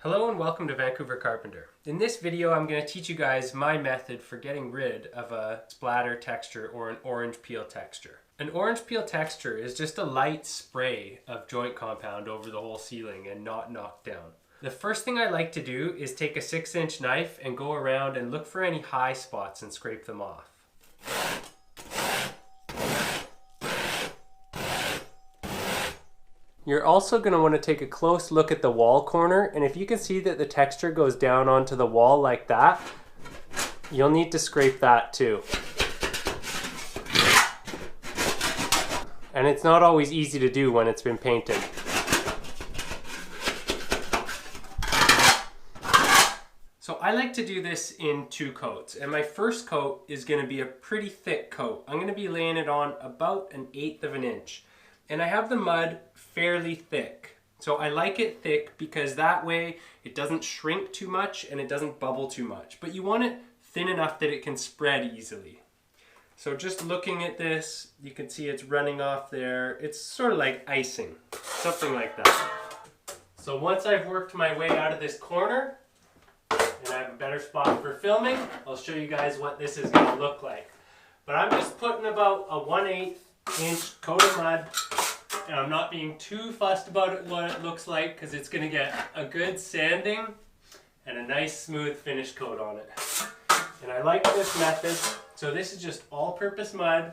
Hello and welcome to Vancouver Carpenter. In this video I'm going to teach you guys my method for getting rid of a splatter texture or an orange peel texture. An orange peel texture is just a light spray of joint compound over the whole ceiling and not knocked down. The first thing I like to do is take a 6-inch knife and go around and look for any high spots and scrape them off. You're also going to want to take a close look at the wall corner, and if you can see that the texture goes down onto the wall like that, you'll need to scrape that too. And it's not always easy to do when it's been painted. So I like to do this in 2 coats, and my first coat is going to be a pretty thick coat. I'm going to be laying it on about 1/8 of an inch. And I have the mud fairly thick. So I like it thick because that way it doesn't shrink too much and it doesn't bubble too much. But you want it thin enough that it can spread easily. So just looking at this, you can see it's running off there. It's sort of like icing, something like that. So once I've worked my way out of this corner and I have a better spot for filming, I'll show you guys what this is going to look like. But I'm just putting about a 1/8 inch coat of mud, and I'm not being too fussed about it, what it looks like, because it's going to get a good sanding and a nice smooth finish coat on it. And I like this method. So this is just all-purpose mud,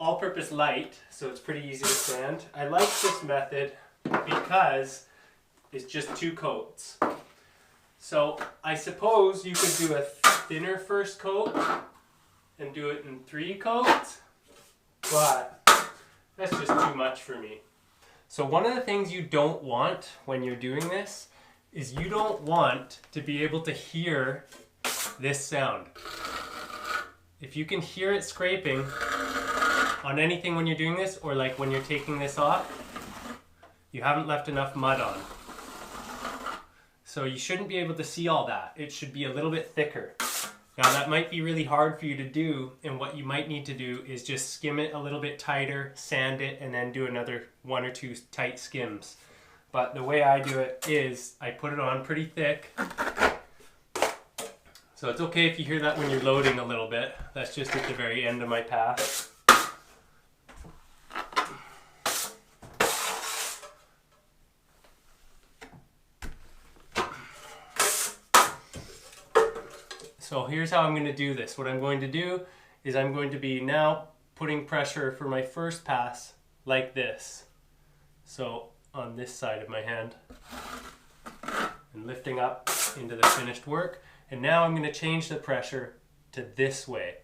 all-purpose light, so it's pretty easy to sand. I like this method because it's just 2 coats. So I suppose you could do a thinner first coat and do it in 3 coats. But that's just too much for me. So one of the things you don't want when you're doing this is you don't want to be able to hear this sound. If you can hear it scraping on anything when you're doing this, or like when you're taking this off, you haven't left enough mud on. So you shouldn't be able to see all that. It should be a little bit thicker. Now that might be really hard for you to do, and what you might need to do is just skim it a little bit tighter, sand it, and then do another 1 or 2 tight skims. But the way I do it is I put it on pretty thick. So it's okay if you hear that when you're loading a little bit. That's just at the very end of my pass. So here's how I'm going to do this. What I'm going to do is I'm going to be now putting pressure for my first pass like this. So on this side of my hand and lifting up into the finished work. And now I'm going to change the pressure to this way.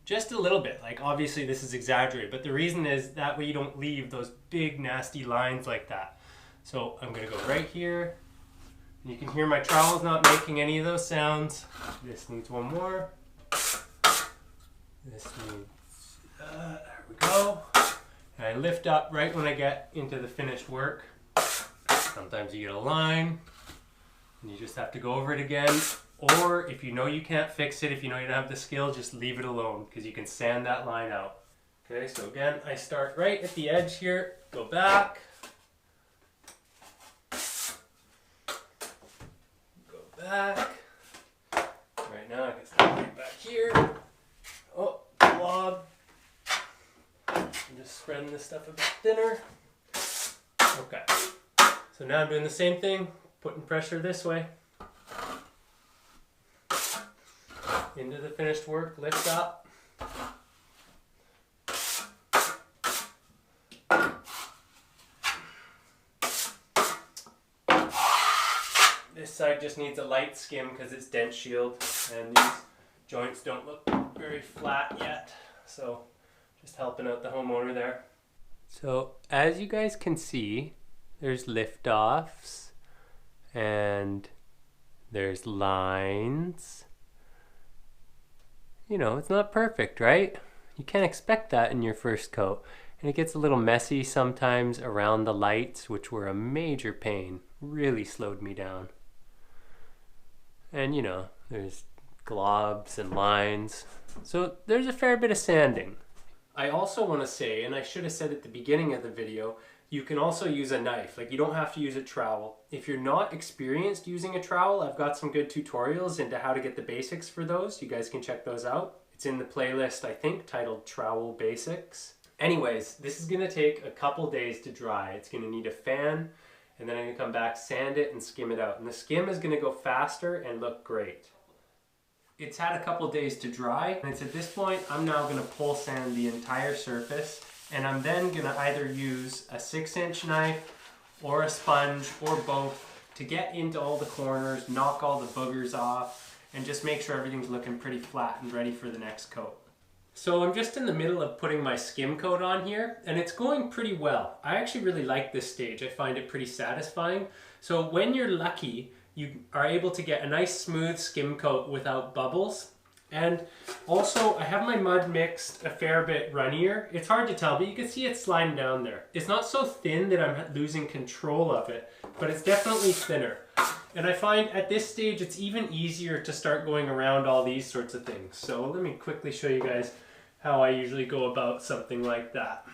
Just a little bit. Like obviously this is exaggerated, but the reason is that way you don't leave those big nasty lines like that. So I'm going to go right here. You can hear my trowels not making any of those sounds. This needs one more. This needs, there we go. And I lift up right when I get into the finished work. Sometimes you get a line and you just have to go over it again. Or if you know you can't fix it, if you know you don't have the skill, just leave it alone because you can sand that line out. Okay, so again, I start right at the edge here, go back. Back. Right now I can start right back here. Oh, blob. I'm just spreading this stuff a bit thinner. Okay. So now I'm doing the same thing, putting pressure this way. Into the finished work, lift up. This side just needs a light skim because it's dent shield and these joints don't look very flat yet. So just helping out the homeowner there. So as you guys can see, there's lift-offs and there's lines. You know, it's not perfect, right? You can't expect that in your first coat. And it gets a little messy sometimes around the lights, which were a major pain. Really slowed me down. And you know, there's globs and lines. So there's a fair bit of sanding. I also want to say, and I should have said at the beginning of the video, You can also use a knife, like you don't have to use a trowel. If you're not experienced using a trowel, I've got some good tutorials into how to get the basics for those. You guys can check those out. It's in the playlist, I think, titled Trowel Basics. Anyways, this is gonna take a couple days to dry. It's gonna need a fan, and then I'm gonna come back, sand it, and skim it out. And the skim is gonna go faster and look great. It's had a couple days to dry, and it's at this point, I'm now gonna pole sand the entire surface, and I'm then gonna either use a 6-inch knife or a sponge or both to get into all the corners, knock all the boogers off, and just make sure everything's looking pretty flat and ready for the next coat. So I'm just in the middle of putting my skim coat on here, and it's going pretty well. I actually really like this stage. I find it pretty satisfying. So when you're lucky, you are able to get a nice smooth skim coat without bubbles. And also, I have my mud mixed a fair bit runnier. It's hard to tell, but you can see it sliding down there. It's not so thin that I'm losing control of it, but it's definitely thinner. And I find at this stage, it's even easier to start going around all these sorts of things. So let me quickly show you guys how I usually go about something like that.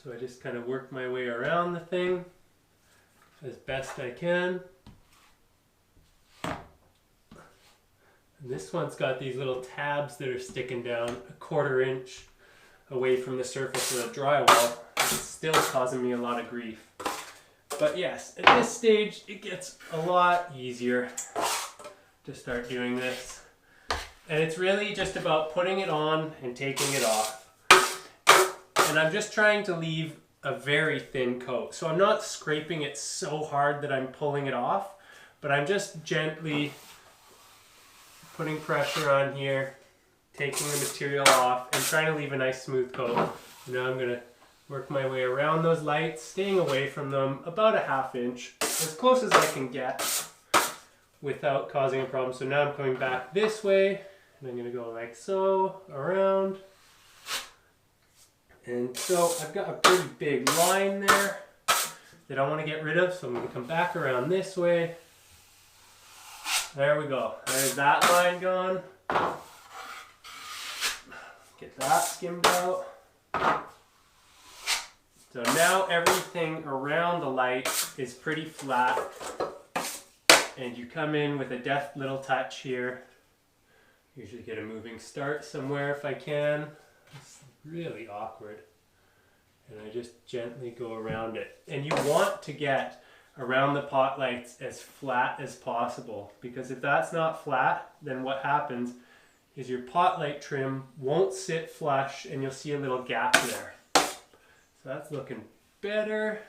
So I just kind of work my way around the thing as best I can. And this one's got these little tabs that are sticking down a 1/4 inch away from the surface of the drywall. It's still causing me a lot of grief. But yes, at this stage, it gets a lot easier to start doing this. And it's really just about putting it on and taking it off. And I'm just trying to leave a very thin coat. So I'm not scraping it so hard that I'm pulling it off, but I'm just gently putting pressure on here, taking the material off, and trying to leave a nice smooth coat. Now I'm gonna work my way around those lights, staying away from them about a 1/2 inch, as close as I can get without causing a problem. So now I'm coming back this way, and I'm gonna go like so, around. And so I've got a pretty big line there that I want to get rid of, so I'm going to come back around this way. There we go. There's that line gone. Get that skimmed out. So now everything around the light is pretty flat, and you come in with a deft little touch here. Usually get a moving start somewhere if I can. It's really awkward, and I just gently go around it. And you want to get around the pot lights as flat as possible, because if that's not flat, then what happens is your pot light trim won't sit flush and you'll see a little gap there. So that's looking better.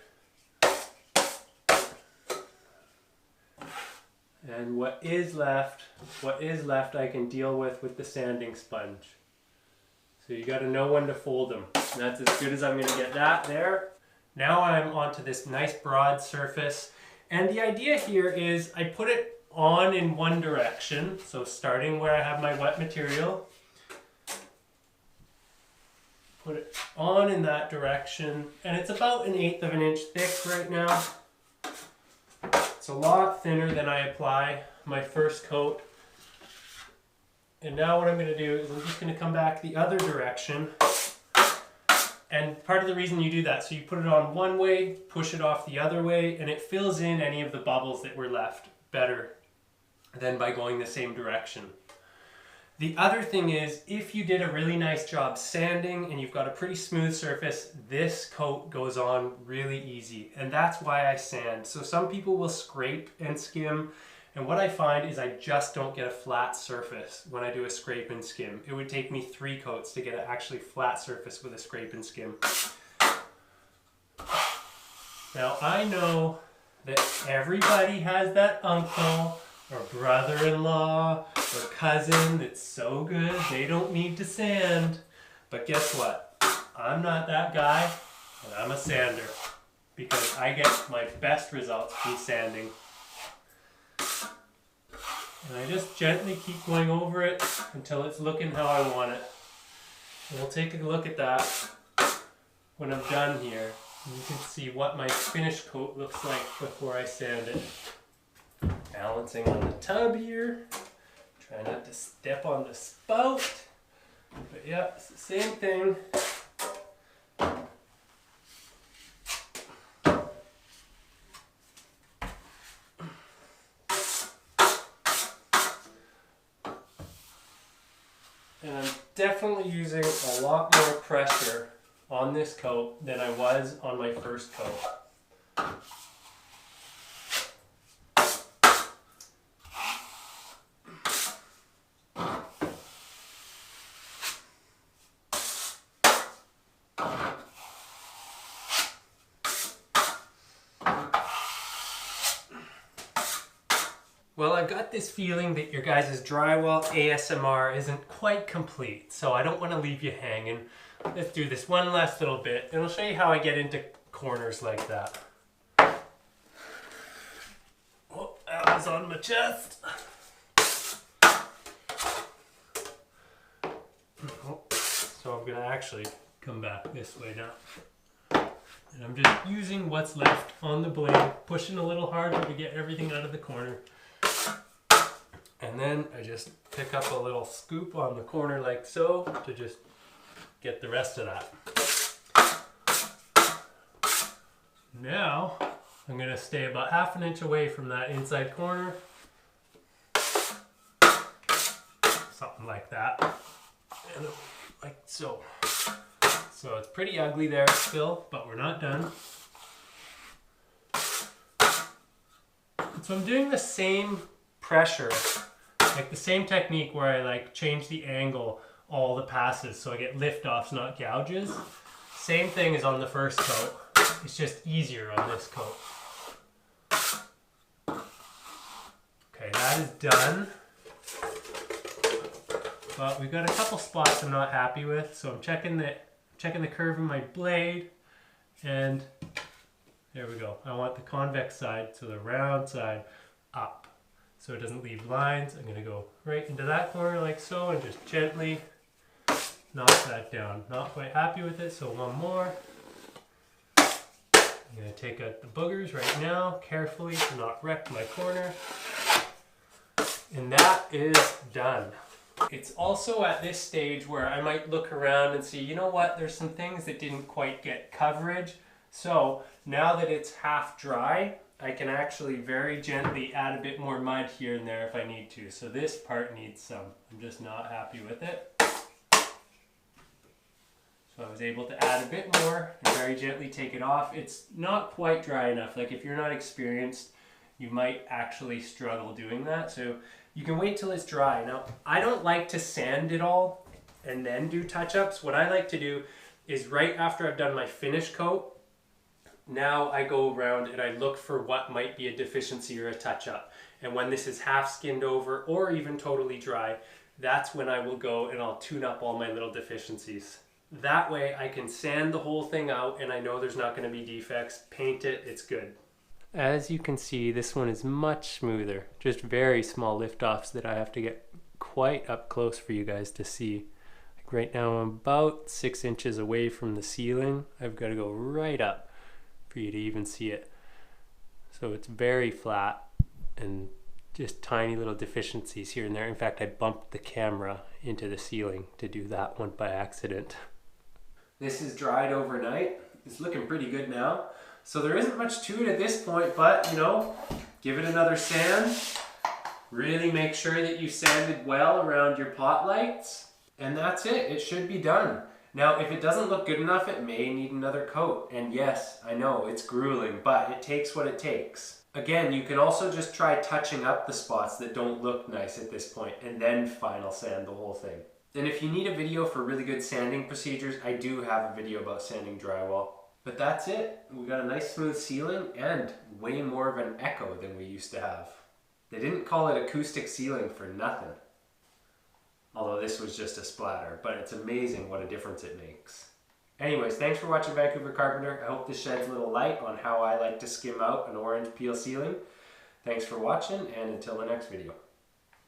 And what is left I can deal with the sanding sponge. So you got to know when to fold them. And that's as good as I'm going to get that there. Now I'm onto this nice broad surface. And the idea here is I put it on in one direction. So starting where I have my wet material. Put it on in that direction. And it's about 1/8 of an inch thick right now. It's a lot thinner than I apply my first coat. And now what I'm going to do is I'm just going to come back the other direction. And part of the reason you do that, so you put it on one way, push it off the other way, and it fills in any of the bubbles that were left better than by going the same direction. The other thing is, if you did a really nice job sanding and you've got a pretty smooth surface, this coat goes on really easy. And that's why I sand. So some people will scrape and skim. And what I find is I just don't get a flat surface when I do a scrape and skim. It would take me 3 coats to get an actually flat surface with a scrape and skim. Now I know that everybody has that uncle or brother-in-law or cousin that's so good they don't need to sand. But guess what? I'm not that guy, and I'm a sander because I get my best results from sanding. And I just gently keep going over it until it's looking how I want it. And we'll take a look at that when I'm done here. You can see what my finished coat looks like before I sand it. Balancing on the tub here. Try not to step on the spout. But yeah, it's the same thing. And I'm definitely using a lot more pressure on this coat than I was on my first coat. Well, I've got this feeling that your guys' drywall ASMR isn't quite complete, so I don't want to leave you hanging. Let's do this one last little bit, and I'll show you how I get into corners like that. Oh, that was on my chest. Oh, so I'm going to actually come back this way now. And I'm just using what's left on the blade, pushing a little harder to get everything out of the corner. And then I just pick up a little scoop on the corner like so to just get the rest of that. Now I'm going to stay about ½ inch away from that inside corner. Something like that. And like so. So it's pretty ugly there still, but we're not done. So I'm doing the same pressure, like the same technique where I like change the angle all the passes so I get lift-offs, not gouges. Same thing as on the first coat. It's just easier on this coat. Okay, that is done. But we've got a couple spots I'm not happy with, so I'm checking the curve of my blade, and there we go. I want the convex side, so the round side, up. So it doesn't leave lines. I'm going to go right into that corner like so and just gently knock that down. Not quite happy with it, so one more. I'm going to take out the boogers right now, carefully to not wreck my corner. And that is done. It's also at this stage where I might look around and see, you know what, there's some things that didn't quite get coverage. So now that it's half dry, I can actually very gently add a bit more mud here and there if I need to. So this part needs some. I'm just not happy with it. So I was able to add a bit more and very gently take it off. It's not quite dry enough. Like if you're not experienced, you might actually struggle doing that. So you can wait till it's dry. Now, I don't like to sand it all and then do touch-ups. What I like to do is right after I've done my finish coat, now I go around and I look for what might be a deficiency or a touch-up. And when this is half skinned over or even totally dry, that's when I will go and I'll tune up all my little deficiencies. That way I can sand the whole thing out and I know there's not going to be defects, paint it, it's good. As you can see, this one is much smoother. Just very small lift-offs that I have to get quite up close for you guys to see. Like right now I'm about 6 inches away from the ceiling. I've got to go right up for you to even see it. So it's very flat and just tiny little deficiencies here and there. In fact, I bumped the camera into the ceiling to do that one by accident. This is dried overnight. It's looking pretty good now. So there isn't much to it at this point, but you know, give it another sand. Really make sure that you sanded well around your pot lights. And that's it, it should be done. Now, if it doesn't look good enough, it may need another coat. And yes, I know, it's grueling, but it takes what it takes. Again, you can also just try touching up the spots that don't look nice at this point, and then final sand the whole thing. And if you need a video for really good sanding procedures, I do have a video about sanding drywall. But that's it. We got a nice smooth ceiling and way more of an echo than we used to have. They didn't call it acoustic ceiling for nothing. Although this was just a splatter, but it's amazing what a difference it makes. Anyways, thanks for watching Vancouver Carpenter. I hope this sheds a little light on how I like to skim out an orange peel ceiling. Thanks for watching, and until the next video.